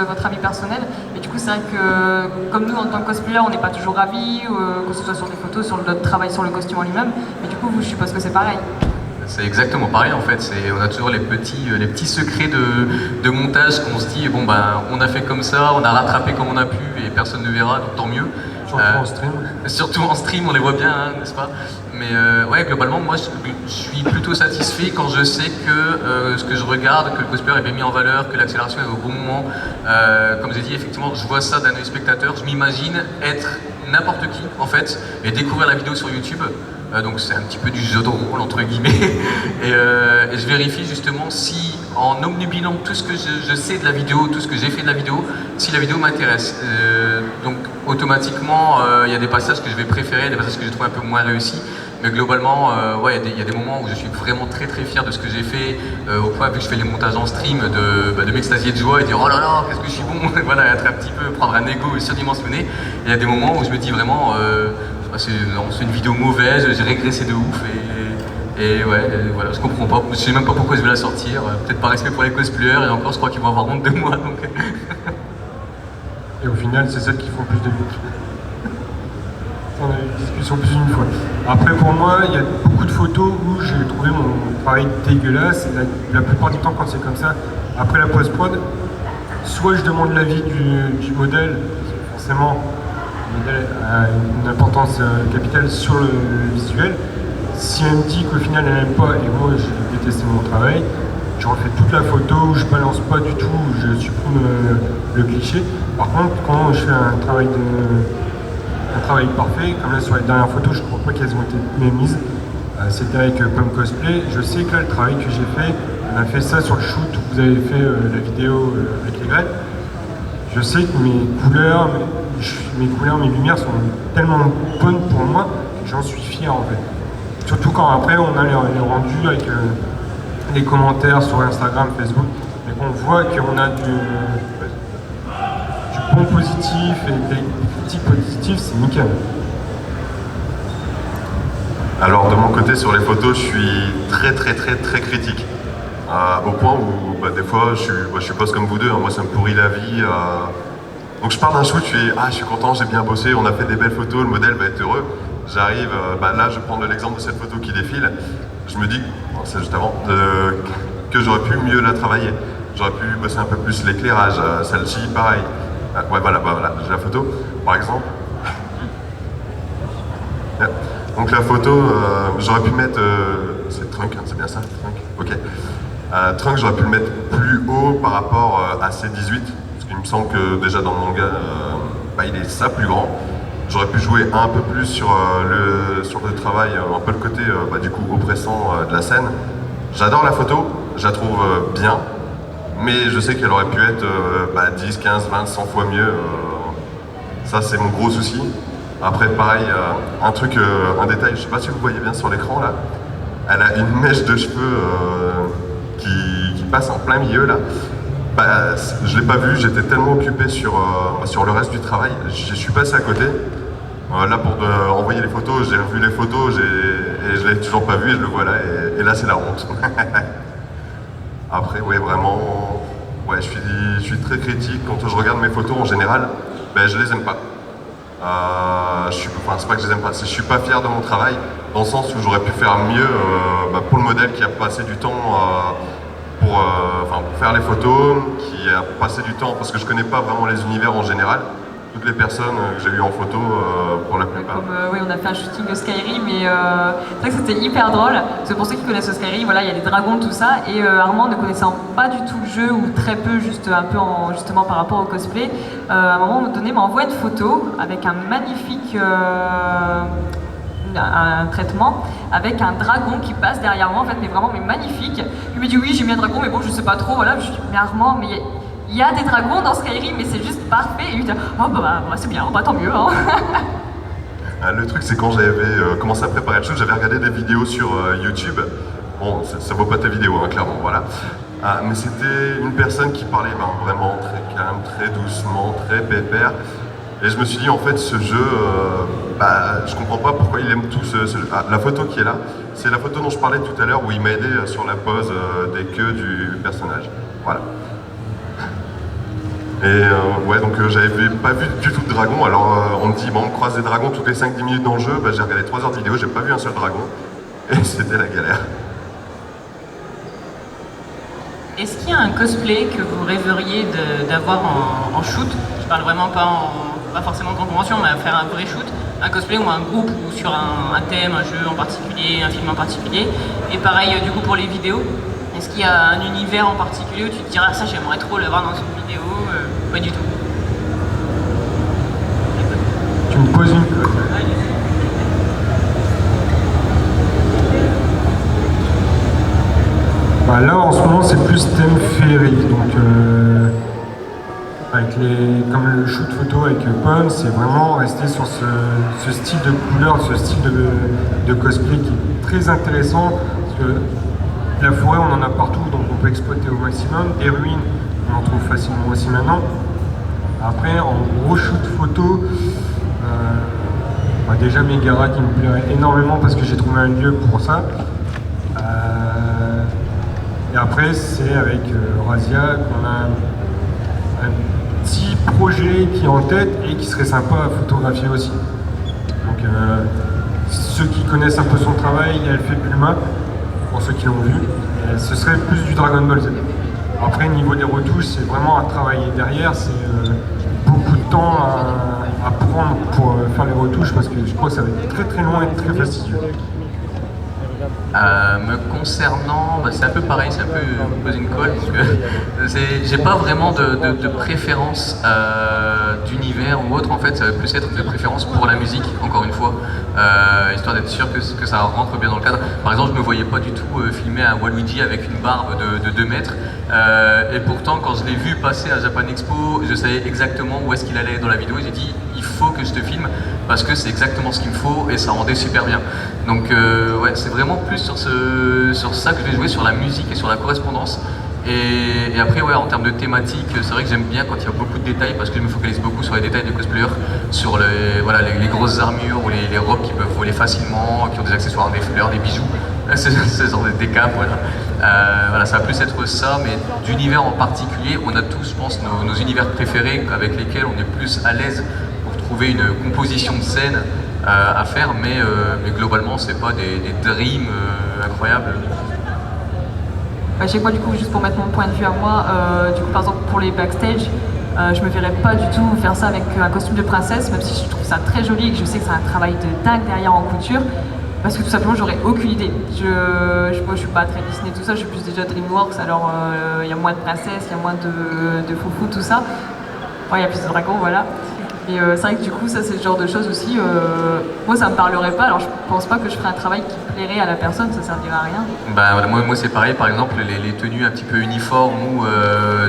votre avis personnel, mais du coup c'est vrai que comme nous en tant que cosplayer on n'est pas toujours ravis, que ce soit sur des photos, sur notre travail sur le costume en lui-même, mais du coup je suppose que c'est pareil. C'est exactement pareil en fait, on a toujours les petits secrets de montage qu'on se dit bon ben on a fait comme ça, on a rattrapé comme on a pu et personne ne verra, donc tant mieux. Surtout en stream. Surtout en stream, on les voit bien, hein, n'est-ce pas? Mais ouais, globalement, moi je suis plutôt satisfait quand je sais que ce que je regarde, que le cosplayer est bien mis en valeur, que l'accélération est au bon moment. Comme j'ai dit, effectivement, je vois ça d'un œil spectateur, je m'imagine être n'importe qui en fait et découvrir la vidéo sur YouTube. Donc c'est un petit peu du jeu de rôle entre guillemets et je vérifie justement si en omnubilant tout ce que je sais de la vidéo, tout ce que j'ai fait de la vidéo, si la vidéo m'intéresse. Donc automatiquement il y a des passages que je vais préférer, des passages que je trouve un peu moins réussis, mais globalement ouais, il y a des moments où je suis vraiment très fier de ce que j'ai fait, au point vu que je fais les montages en stream de m'extasier de joie et dire oh là là qu'est-ce que je suis bon voilà, être un petit peu, prendre un ego surdimensionné. Et il y a des moments où je me dis vraiment c'est une vidéo mauvaise, j'ai régressé de ouf et ouais, voilà, je comprends pas, je sais même pas pourquoi je vais la sortir, peut-être par respect pour les cosplayers et encore je crois qu'ils vont avoir honte de moi donc... Et au final c'est celles qui font plus de vues. On a eu une discussion plus d'une fois. Après pour moi, il y a beaucoup de photos où j'ai trouvé mon travail dégueulasse et la plupart du temps quand c'est comme ça, après la post-prod, soit je demande l'avis du modèle, forcément le modèle a une importance capitale sur le visuel. Si elle me dit qu'au final elle n'aime pas et moi j'ai détesté mon travail, je refais toute la photo, je balance pas du tout, je supprime le cliché. Par contre, quand je fais un travail parfait, comme là sur les dernières photos, je ne crois pas qu'elles ont été bien mises. C'était avec Pomme Cosplay. Je sais que là, le travail que j'ai fait, on a fait ça sur le shoot où vous avez fait la vidéo avec les grêles. Je sais que mes couleurs, mes lumières sont tellement bonnes pour moi que j'en suis fier en fait. Surtout quand après on a les rendus avec les commentaires sur Instagram, Facebook, et qu'on voit qu'on a du bon positif et des critiques positives, c'est nickel. Alors de mon côté sur les photos, je suis très critique. Au point où des fois je suis pas comme vous deux, hein, moi ça me pourrit la vie. Donc je pars d'un shoot, je suis content, j'ai bien bossé, on a fait des belles photos, le modèle va être heureux. J'arrive, là je prends l'exemple de cette photo qui défile, je me dis, c'est juste avant, que j'aurais pu mieux la travailler. J'aurais pu bosser un peu plus l'éclairage, celle-ci pareil. Ouais voilà, j'ai la photo, par exemple. Donc la photo, j'aurais pu mettre, c'est Trunk, hein, c'est bien ça, Trunk, ok. Trunk, j'aurais pu le mettre plus haut par rapport à C18, parce qu'il me semble que déjà dans le manga, il est ça plus grand. J'aurais pu jouer un peu plus sur le travail, un peu le côté du coup oppressant de la scène. J'adore la photo, je la trouve bien, mais je sais qu'elle aurait pu être 10, 15, 20, 100 fois mieux. Ça c'est mon gros souci. Après pareil, un détail, je sais pas si vous voyez bien sur l'écran là, elle a une mèche de cheveux qui passe en plein milieu là. Je l'ai pas vu, j'étais tellement occupé sur le reste du travail, je suis passé à côté. Là pour envoyer les photos, j'ai revu les photos et je l'ai toujours pas vu et je le vois là et là c'est la honte. Après ouais vraiment, ouais, je suis très critique quand je regarde mes photos en général, je les aime pas. C'est pas que je les aime pas, c'est que je suis pas fier de mon travail, dans le sens où j'aurais pu faire mieux pour le modèle qui a passé du temps pour faire les photos, qui a passé du temps, parce que je connais pas vraiment les univers en général, toutes les personnes que j'ai eues en photo pour la plupart. Oui, on a fait un shooting de Skyrim et c'est vrai que c'était hyper drôle, parce que pour ceux qui connaissent Skyrim, voilà, il y a des dragons, tout ça, et Armand ne connaissant pas du tout le jeu, ou très peu, juste un peu justement par rapport au cosplay, à un moment donné m'envoie une photo avec un magnifique un traitement avec un dragon qui passe derrière moi en fait, mais magnifique. Il me dit oui j'ai mis un dragon mais bon je sais pas trop, voilà, je dis mais Armand mais il y a des dragons dans Skyrim mais c'est juste parfait, et il me dit oh c'est bien, tant mieux hein. Le truc c'est quand j'avais commencé à préparer le show, j'avais regardé des vidéos sur YouTube. Bon, ça vaut pas tes vidéos, hein, clairement, voilà. Ah, mais c'était une personne qui parlait vraiment très calme, très doucement, très pépère. Et je me suis dit, en fait, ce jeu, je comprends pas pourquoi il aime tout ce jeu. Ah, la photo qui est là, c'est la photo dont je parlais tout à l'heure où il m'a aidé sur la pose des queues du personnage. Voilà. Et ouais, donc j'avais pas vu du tout de dragon. Alors on me dit, bon, on croise des dragons toutes les 5-10 minutes dans le jeu. Bah, j'ai regardé 3 heures de vidéo, j'ai pas vu un seul dragon. Et c'était la galère. Est-ce qu'il y a un cosplay que vous rêveriez d'avoir en shoot? Je parle vraiment pas forcément en convention, mais à faire un vrai shoot. Un cosplay ou un groupe ou sur un thème, un jeu en particulier, un film en particulier. Et pareil du coup pour les vidéos. Est-ce qu'il y a un univers en particulier où tu te diras ça j'aimerais trop l'avoir dans une vidéo? Pas du tout. Tu me poses une colle. Bah là en ce moment c'est plus thème féerique, donc comme le shoot photo avec Pomme, c'est vraiment rester sur ce style de couleur, ce style de cosplay qui est très intéressant, parce que la forêt on en a partout, donc on peut exploiter au maximum, des ruines on en trouve facilement aussi maintenant. Après en gros shoot photo, déjà Megara qui me plairait énormément parce que j'ai trouvé un lieu pour ça. Et après, c'est avec Razia qu'on a un petit projet qui est en tête et qui serait sympa à photographier aussi. Donc, ceux qui connaissent un peu son travail, elle fait Puma, pour ceux qui l'ont vu. Et ce serait plus du Dragon Ball Z. Après, niveau des retouches, c'est vraiment à travailler derrière. C'est beaucoup de temps à prendre pour faire les retouches parce que je crois que ça va être très très long et très fastidieux. Me concernant, c'est un peu pareil, c'est un peu poser une colle, parce que j'ai pas vraiment de préférence d'univers ou autre, en fait, ça va plus être de préférence pour la musique, encore une fois, histoire d'être sûr que ça rentre bien dans le cadre. Par exemple, je me voyais pas du tout filmer un Waluigi avec une barbe de 2 mètres, et pourtant, quand je l'ai vu passer à Japan Expo, je savais exactement où est-ce qu'il allait dans la vidéo, et j'ai dit, il faut que je te filme, parce que c'est exactement ce qu'il me faut, et ça rendait super bien. Donc, ouais, c'est vraiment plus sur ça que je vais jouer, sur la musique et sur la correspondance. Et après, ouais, en termes de thématique, c'est vrai que j'aime bien quand il y a beaucoup de détails parce que je me focalise beaucoup sur les détails des cosplayers, sur les grosses armures ou les robes qui peuvent voler facilement, qui ont des accessoires, des fleurs, des bijoux, ce genre des capes, voilà. Voilà, ça va plus être ça, mais d'univers en particulier, on a tous, je pense, nos univers préférés avec lesquels on est plus à l'aise pour trouver une composition de scène à faire, mais globalement, c'est pas des dreams incroyables. Je sais que moi, du coup, juste pour mettre mon point de vue à moi, du coup, par exemple, pour les backstage, je me verrais pas du tout faire ça avec un costume de princesse, même si je trouve ça très joli et que je sais que c'est un travail de dingue derrière en couture, parce que tout simplement, j'aurais aucune idée. Moi, je suis pas très Disney, tout ça, je suis plus déjà DreamWorks, alors il y a moins de princesses, il y a moins de foufou, tout ça. Il y a plus de dragons, voilà. Et c'est vrai que du coup, ça c'est le genre de choses aussi, moi ça me parlerait pas, alors je pense pas que je ferais un travail qui plairait à la personne, ça servirait à rien. Voilà, moi c'est pareil, par exemple les tenues un petit peu uniformes ou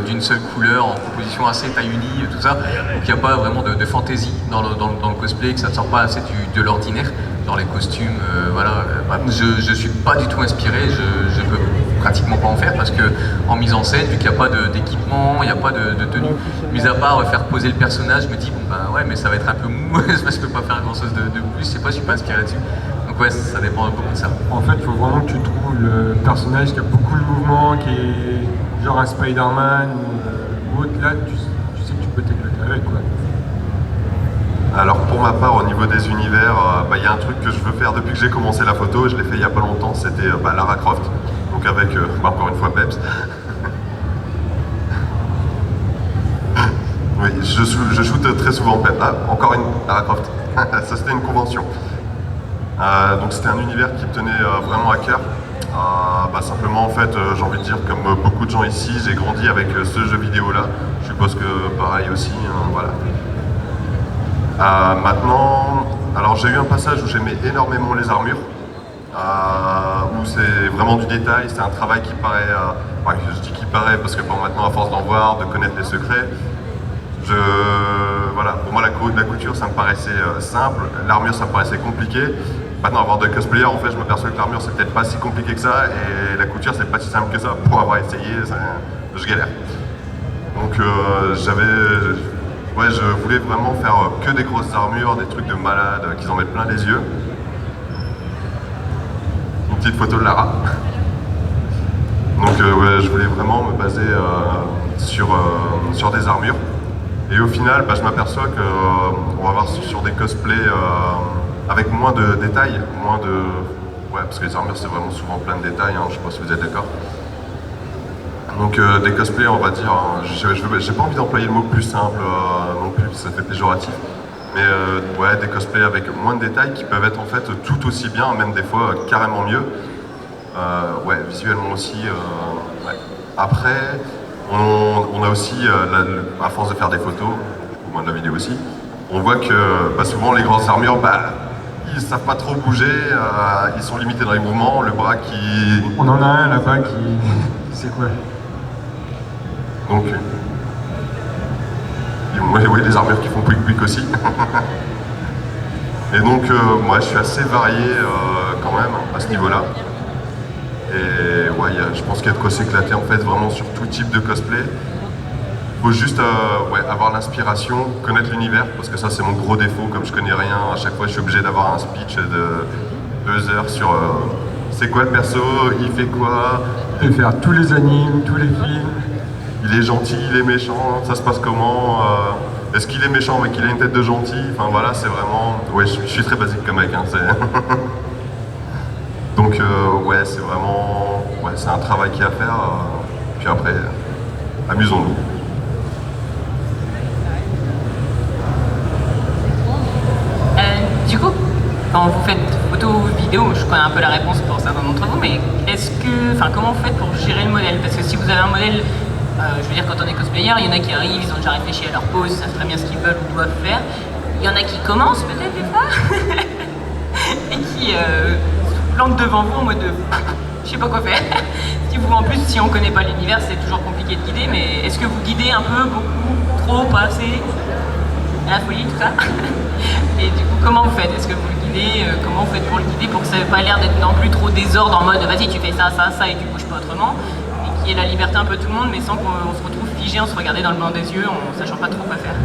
d'une seule couleur, en composition assez taille unie, tout ça, donc il n'y a pas vraiment de fantaisie dans le cosplay, que ça ne sort pas assez de l'ordinaire, dans les costumes, voilà. Je suis pas du tout inspiré, je peux pratiquement pas en faire parce que en mise en scène, vu qu'il n'y a pas d'équipement, il n'y a pas de tenue, mis à part faire poser le personnage, je me dis bon ouais, mais ça va être un peu mou, je peux pas faire grand chose de plus, je sais pas, je suis pas inspiré là-dessus. Donc ouais, ça dépend beaucoup de ça. En fait, il faut vraiment que tu trouves le personnage qui a beaucoup de mouvement, qui est genre un Spider-Man ou autre, là tu sais que tu peux t'éclater avec quoi. Alors pour ma part, au niveau des univers, il y a un truc que je veux faire depuis que j'ai commencé la photo, je l'ai fait il y a pas longtemps, c'était Lara Croft, donc avec, encore une fois, Peps. Oui, je shoot très souvent Peps. Ah, encore une Lara Croft. Ça c'était une convention. Donc c'était un univers qui me tenait vraiment à cœur. Simplement en fait, j'ai envie de dire, comme beaucoup de gens ici, j'ai grandi avec ce jeu vidéo là. Je suppose que pareil aussi, voilà. Maintenant, alors j'ai eu un passage où j'aimais énormément les armures, où c'est vraiment du détail, c'est un travail qui paraît, je dis qui paraît parce que maintenant à force d'en voir, de connaître les secrets, voilà, pour moi la couture ça me paraissait simple, l'armure ça me paraissait compliqué, maintenant avoir des cosplayers, en fait, je m'aperçois que l'armure c'est peut-être pas si compliqué que ça et la couture c'est pas si simple que ça. Pour avoir essayé, je galère. Donc ouais, je voulais vraiment faire que des grosses armures, des trucs de malades, qu'ils en mettent plein les yeux. Une petite photo de Lara. Donc ouais, je voulais vraiment me baser sur des armures. Et au final, je m'aperçois qu'on va voir sur des cosplays avec moins de détails, Ouais, parce que les armures c'est vraiment souvent plein de détails, hein, je sais pas si vous êtes d'accord. Donc des cosplays, on va dire, j'ai pas envie d'employer le mot plus simple non plus, ça fait péjoratif. Mais ouais, des cosplays avec moins de détails qui peuvent être en fait tout aussi bien, même des fois carrément mieux. Ouais, visuellement aussi. Ouais. Après, on a aussi, à force de faire des photos, au moins de la vidéo aussi, on voit que souvent les grosses armures, ils savent pas trop bouger, ils sont limités dans les mouvements, le bras qui... On en a un là-bas qui... c'est quoi? Donc, oui, des armures qui font quick aussi. Et donc, moi, je suis assez varié quand même à ce niveau-là. Et ouais, je pense qu'il y a de quoi s'éclater en fait vraiment sur tout type de cosplay. Il faut juste ouais, avoir l'inspiration, connaître l'univers, parce que ça c'est mon gros défaut, comme je connais rien, à chaque fois je suis obligé d'avoir un speech de 2 heures sur c'est quoi le perso, il fait quoi. Et faire tous les animes, tous les films. Il est gentil, il est méchant, ça se passe comment, est-ce qu'il est méchant mais qu'il a une tête de gentil, enfin voilà, c'est vraiment... Ouais, je suis très basique comme mec, hein, Donc ouais, c'est vraiment... Ouais, c'est un travail qu'il y a à faire, puis après, amusons-nous. Du coup, quand vous faites photo ou vidéo, je connais un peu la réponse pour certains d'entre vous, mais comment vous faites pour gérer le modèle? Parce que si vous avez un modèle, je veux dire, quand on est cosplayer, il y en a qui arrivent, ils ont déjà réfléchi à leur pose, ils savent très bien ce qu'ils veulent ou doivent faire. Il y en a qui commencent peut-être des fois, et qui se plantent devant vous en mode de je sais pas quoi faire. En plus, si on connaît pas l'univers, c'est toujours compliqué de guider, mais est-ce que vous guidez un peu, beaucoup, trop, pas assez? À la folie, tout ça. Et du coup, comment vous faites? Est-ce que vous le guidez? Comment vous faites pour le guider pour que ça n'ait pas l'air d'être non plus trop désordre en mode vas-y, tu fais ça, ça, ça et tu bouges pas autrement? Et qu'il y ait la liberté un peu de tout le monde, mais sans qu'on se retrouve figé, on se regarder dans le blanc des yeux, en sachant pas trop quoi faire.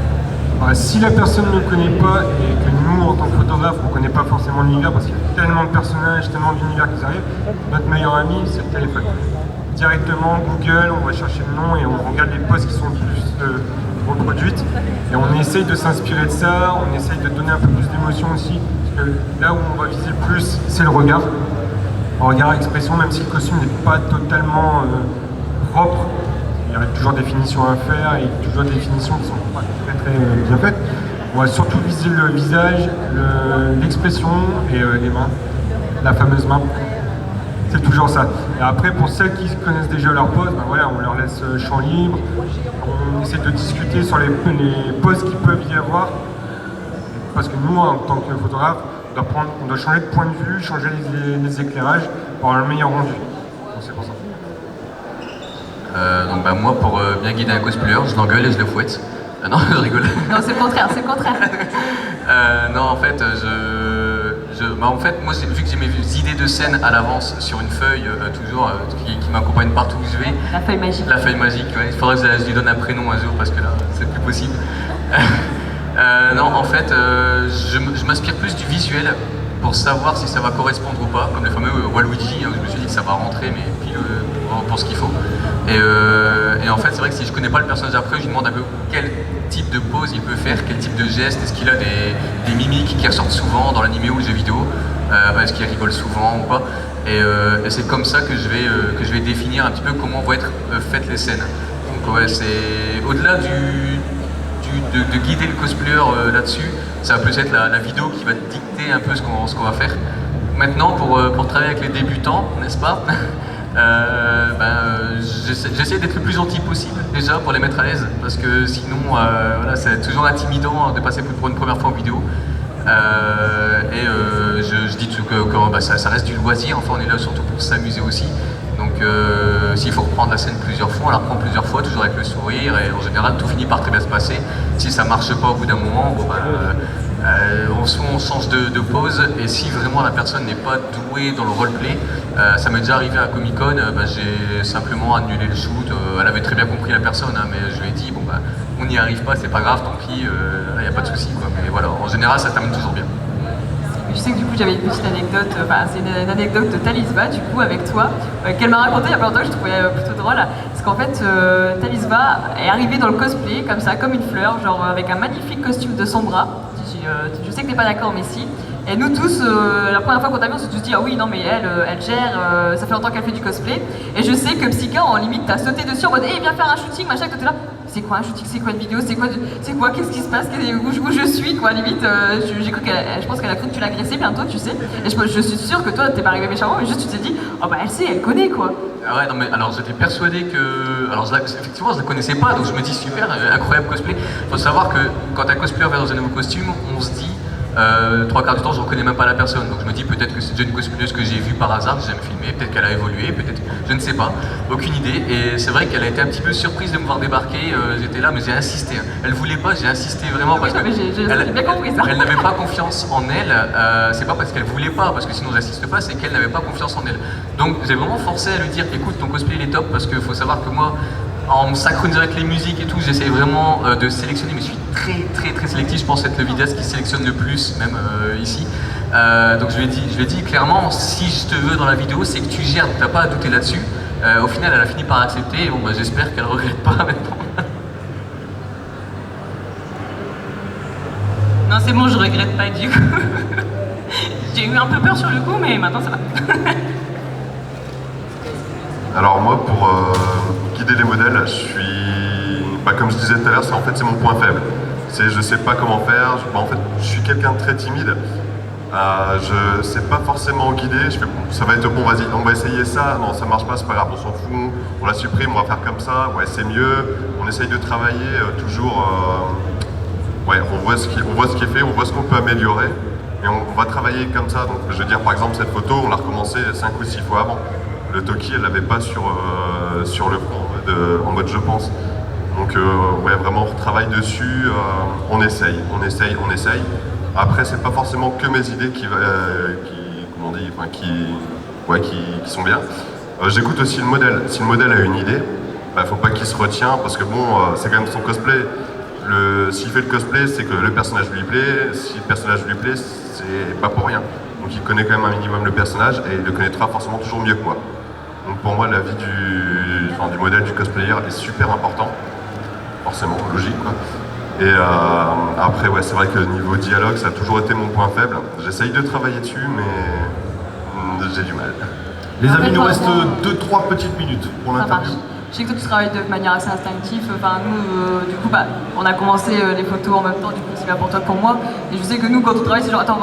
Si la personne ne le connaît pas et que nous, en tant que photographe, on ne connaît pas forcément l'univers parce qu'il y a tellement de personnages, tellement d'univers qui arrivent, notre meilleur ami, c'est le téléphone. Directement, Google, on va chercher le nom et on regarde les posts qui sont le plus reproduites. Et on essaye de s'inspirer de ça, on essaye de donner un peu plus d'émotion aussi. Parce que là où on va viser le plus, c'est le regard. Un regard à expression, même si le costume n'est pas totalement propre. Il y a toujours des finitions à faire et toujours des finitions qui sont pas très bien faites. On va surtout viser le visage, l'expression et les mains, la fameuse main. C'est toujours ça. Et après, pour celles qui connaissent déjà leur pose, voilà, on leur laisse champ libre. On essaie de discuter sur les poses qu'il peuvent y avoir. Parce que nous, en tant que photographe, on doit changer de point de vue, changer les éclairages pour avoir le meilleur rendu. Donc c'est pour ça. Donc moi, pour bien guider un cosplayer, je l'engueule et je le fouette. Non, je rigole. Non, c'est le contraire, c'est le contraire. Non, en fait, moi, vu que j'ai mes idées de scène à l'avance sur une feuille, toujours, qui m'accompagne partout où je vais. La feuille magique. La feuille magique, ouais. Il faudrait que je lui donne un prénom un jour parce que là, c'est plus possible. Non, en fait, je m'inspire plus du visuel pour savoir si ça va correspondre ou pas, comme le fameux Waluigi, où je me suis dit que ça va rentrer, mais pile pour ce qu'il faut. Et en fait, c'est vrai que si je connais pas le personnage après, je lui demande un peu quel type de pose il peut faire, quel type de geste, est-ce qu'il a des mimiques qui ressortent souvent dans l'animé ou le jeu vidéo, est-ce qu'il rigole souvent ou pas. Et c'est comme ça que je vais définir un petit peu comment vont être faites les scènes. Donc ouais, c'est au-delà de guider le cosplayer là-dessus, ça va plus être la vidéo qui va dicter un peu ce qu'on va faire. Maintenant, pour travailler avec les débutants, n'est-ce pas, j'essaie d'être le plus gentil possible, déjà, pour les mettre à l'aise, parce que sinon, voilà, c'est toujours intimidant de passer pour une première fois en vidéo. Je dis que ça reste du loisir, enfin on est là surtout pour s'amuser aussi. Donc s'il faut reprendre la scène plusieurs fois, on la reprend plusieurs fois, toujours avec le sourire, et en général tout finit par très bien se passer. Si ça marche pas au bout d'un moment, on change de pose, et si vraiment la personne n'est pas douée dans le roleplay, ça m'est déjà arrivé à Comic Con, j'ai simplement annulé le shoot. Elle avait très bien compris la personne, hein, mais je lui ai dit bon bah on n'y arrive pas, c'est pas grave, tant pis, il n'y a pas de souci quoi. Mais voilà, en général ça termine toujours bien. Je sais que du coup j'avais une petite anecdote, c'est une anecdote de Talisva du coup avec toi, qu'elle m'a raconté il y a pas longtemps que je trouvais plutôt drôle. Parce qu'en fait Talisva est arrivée dans le cosplay comme ça, comme une fleur, genre avec un magnifique costume de Sombra. Je sais que t'es pas d'accord mais si. Et nous tous, la première fois qu'on t'a vu, on s'est tous dit ah oui non mais elle gère, ça fait longtemps qu'elle fait du cosplay. Et je sais que Psyka en limite t'as sauté dessus en mode eh viens faire un shooting machin, que toi t'es là. C'est quoi un shooting, c'est quoi une vidéo, c'est quoi, qu'est-ce qui se passe, où je suis quoi, limite, j'ai cru je pense qu'elle a cru que tu l'agressais bientôt, tu sais, et je suis sûre que toi t'es pas arrivé méchamment, mais juste tu t'es dit, oh bah elle sait, elle connaît quoi. Ah ouais, non mais alors j'étais persuadé que, alors effectivement je la connaissais pas, donc je me dis super, incroyable cosplay. Faut savoir que quand un cosplayer va dans un nouveau costume, on se dit, trois quarts du temps je reconnais même pas la personne, donc je me dis peut-être que c'est déjà une cosplayeuse que j'ai vue par hasard, que j'ai jamais filmé, peut-être qu'elle a évolué, peut-être, je ne sais pas, aucune idée. Et c'est vrai qu'elle a été un petit peu surprise de me voir débarquer, j'étais là mais j'ai insisté, elle voulait pas, j'ai insisté vraiment parce que j'ai bien compris ça. Elle n'avait pas confiance en elle, c'est pas parce qu'elle voulait pas, parce que sinon j'insiste pas, c'est qu'elle n'avait pas confiance en elle. Donc j'ai vraiment forcé à lui dire écoute ton cosplay il est top, parce qu'il faut savoir que moi en me synchronisant avec les musiques et tout, j'essaie vraiment de sélectionner, mais je suis très sélectif, je pense être le vidéaste qui sélectionne le plus, même ici. Donc je lui ai dit clairement, si je te veux dans la vidéo, c'est que tu gères, donc t'as pas à douter là-dessus. Au final, elle a fini par accepter, et bon, bah, j'espère qu'elle regrette pas maintenant. Non, c'est bon, je regrette pas du coup. J'ai eu un peu peur sur le coup, mais maintenant ça va. Alors moi, pour guider les modèles, je suis, comme je disais tout à l'heure, c'est mon point faible. Je sais pas comment faire. En fait, je suis quelqu'un de très timide. Je sais pas forcément guider. Je fais ça va être bon, vas-y, on va essayer ça. Non, ça marche pas, c'est pas grave, on s'en fout. On la supprime, on va faire comme ça. Ouais, c'est mieux. On essaye de travailler toujours. Ouais, on voit ce qui est fait, on voit ce qu'on peut améliorer. Et on va travailler comme ça. Donc, je veux dire, par exemple, cette photo, on l'a recommencé 5 ou 6 fois avant. Le Toki, elle l'avait pas sur le front, en mode je pense. Donc ouais, vraiment on retravaille dessus, on essaye. Après c'est pas forcément que mes idées qui sont bien. J'écoute aussi le modèle. Si le modèle a une idée, faut pas qu'il se retient parce que bon, c'est quand même son cosplay. S'il fait le cosplay, c'est que le personnage lui plaît. Si le personnage lui plaît, c'est pas pour rien. Donc il connaît quand même un minimum le personnage et il le connaîtra forcément toujours mieux que moi. Donc pour moi, la vie du modèle du cosplayer est super important, forcément, logique quoi. Et après, ouais, c'est vrai que niveau dialogue, ça a toujours été mon point faible. J'essaye de travailler dessus, mais j'ai du mal. Les amis, il nous reste 2-3 petites minutes pour l'interview. Je sais que toi tu travailles de manière assez instinctive, nous du coup on a commencé les photos en même temps, du coup c'est bien pour toi que pour moi. Et je sais que nous quand on travaille c'est genre attends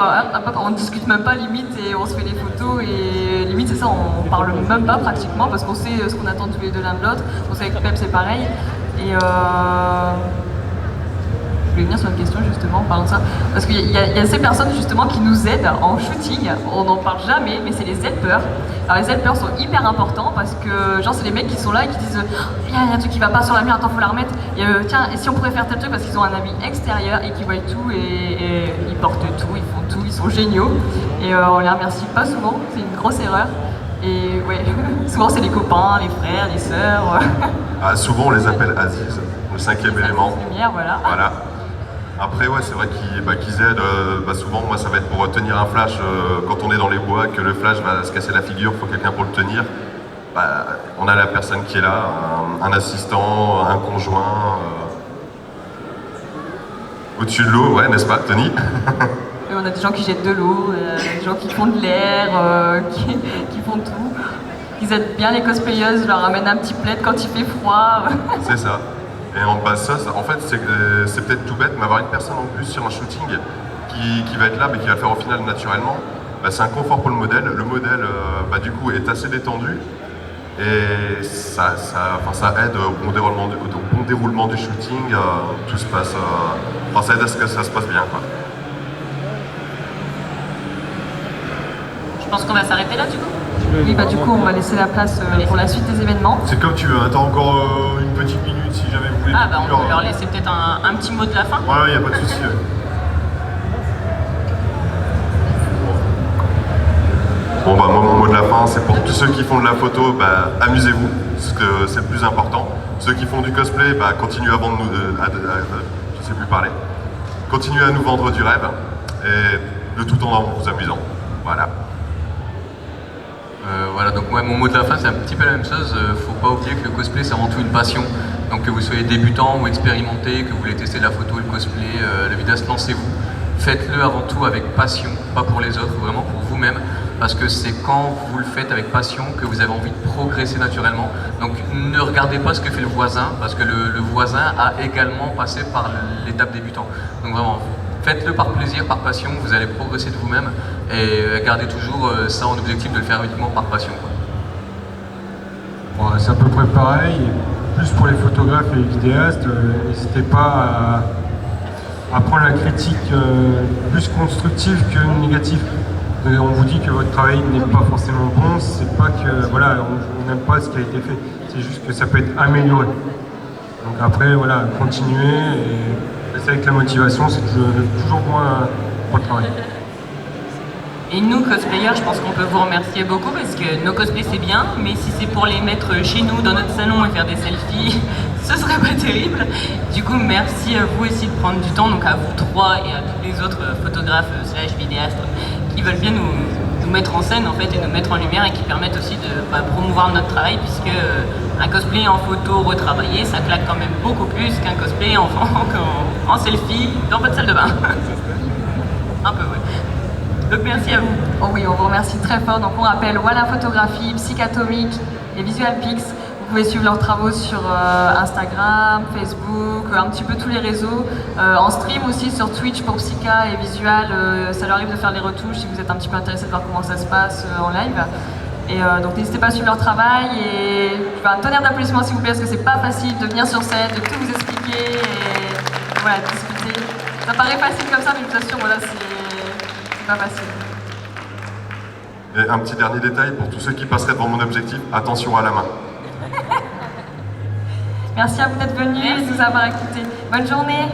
on discute même pas limite et on se fait les photos et limite c'est ça, on parle même pas pratiquement parce qu'on sait ce qu'on attend tous les deux l'un de l'autre, on sait que Pep c'est pareil. Et je voulais venir sur une question justement en parlant de ça, parce qu'il y a ces personnes justement qui nous aident en shooting, on n'en parle jamais, mais c'est les helpers. Alors les helpers sont hyper importants parce que genre c'est les mecs qui sont là et qui disent il y a un truc qui va pas sur la lumière, attends faut la remettre, et tiens et si on pourrait faire tel truc, parce qu'ils ont un avis extérieur et qui voient tout et ils portent tout, ils font tout, ils sont géniaux et on les remercie pas souvent, c'est une grosse erreur. Et ouais, souvent c'est les copains, les frères, les sœurs. Souvent on les appelle Aziz, le 5e élément. Lumière, voilà. Après ouais c'est vrai qu'ils aident, souvent moi ça va être pour tenir un flash quand on est dans les bois, que le flash va se casser la figure, il faut quelqu'un pour le tenir. On a la personne qui est là, un assistant, un conjoint. Au-dessus de l'eau, ouais n'est-ce pas Tony? Et on a des gens qui jettent de l'eau, des gens qui font de l'air, qui font tout. Ils aident bien les cosplayeuses, je leur ramènent un petit plaid quand il fait froid. C'est ça. Et en fait, c'est peut-être tout bête, mais avoir une personne en plus sur un shooting qui va être là, mais qui va le faire au final naturellement, c'est un confort pour le modèle. Le modèle, du coup, est assez détendu. Et ça aide au bon déroulement du shooting. Tout se passe... ça aide à ce que ça se passe bien, quoi. Je pense qu'on va s'arrêter là du coup. Oui, du coup, on va laisser la place pour la suite des événements. C'est comme tu veux, attends encore une petite minute si jamais vous voulez. On peut leur laisser peut-être un petit mot de la fin. Ouais, il n'y a pas de souci. Bon bah moi mon mot de la fin c'est pour tous ceux qui font de la photo, bah, amusez-vous, parce que c'est le plus important. Ceux qui font du cosplay, bah, continuez à vendre je sais plus parler. Continuez à nous vendre du rêve, et le tout en vous amusant. Voilà. Voilà, donc moi mon mot de la fin c'est un petit peu la même chose. Faut pas oublier que le cosplay c'est avant tout une passion. Donc que vous soyez débutant ou expérimenté, que vous voulez tester la photo, le cosplay, le vidéaste, lancez-vous. Faites-le avant tout avec passion, pas pour les autres, vraiment pour vous-même. Parce que c'est quand vous le faites avec passion que vous avez envie de progresser naturellement. Donc ne regardez pas ce que fait le voisin, parce que le voisin a également passé par l'étape débutant. Donc vraiment, faites-le par plaisir, par passion, vous allez progresser de vous-même. Et gardez toujours ça en objectif de le faire uniquement par passion, quoi. Bon, c'est à peu près pareil, plus pour les photographes et les vidéastes, n'hésitez pas à prendre la critique plus constructive que négative. On vous dit que votre travail n'est pas forcément bon, c'est pas que voilà, on n'aime pas ce qui a été fait, c'est juste que ça peut être amélioré. Donc après, voilà, continuez et restez avec la motivation, c'est toujours bon pour le travail. Et nous, cosplayers, je pense qu'on peut vous remercier beaucoup parce que nos cosplays c'est bien, mais si c'est pour les mettre chez nous, dans notre salon et faire des selfies, ce serait pas terrible. Du coup, merci à vous aussi de prendre du temps, donc à vous trois et à tous les autres photographes / vidéastes qui veulent bien nous mettre en scène en fait et nous mettre en lumière et qui permettent aussi de promouvoir notre travail puisque un cosplay en photo retravaillé, ça claque quand même beaucoup plus qu'un cosplay en selfie dans votre salle de bain. Un peu, ouais. Donc merci à vous. Oh oui, on vous remercie très fort. Donc on rappelle Walla Photographie, Psychatomique et Visualpix. Vous pouvez suivre leurs travaux sur Instagram, Facebook, un petit peu tous les réseaux. En stream aussi sur Twitch pour Psycha et Visual. Ça leur arrive de faire les retouches si vous êtes un petit peu intéressé de voir comment ça se passe en live. Et donc n'hésitez pas à suivre leur travail. Et je veux un tonnerre d'applaudissements s'il vous plaît, parce que c'est pas facile de venir sur scène, de tout vous expliquer et voilà, discuter. Ça paraît facile comme ça, mais je vous assure, voilà, c'est pas facile. Et un petit dernier détail pour tous ceux qui passeraient devant mon objectif, attention à la main. Merci à vous d'être venus et de nous avoir écoutés. Bonne journée.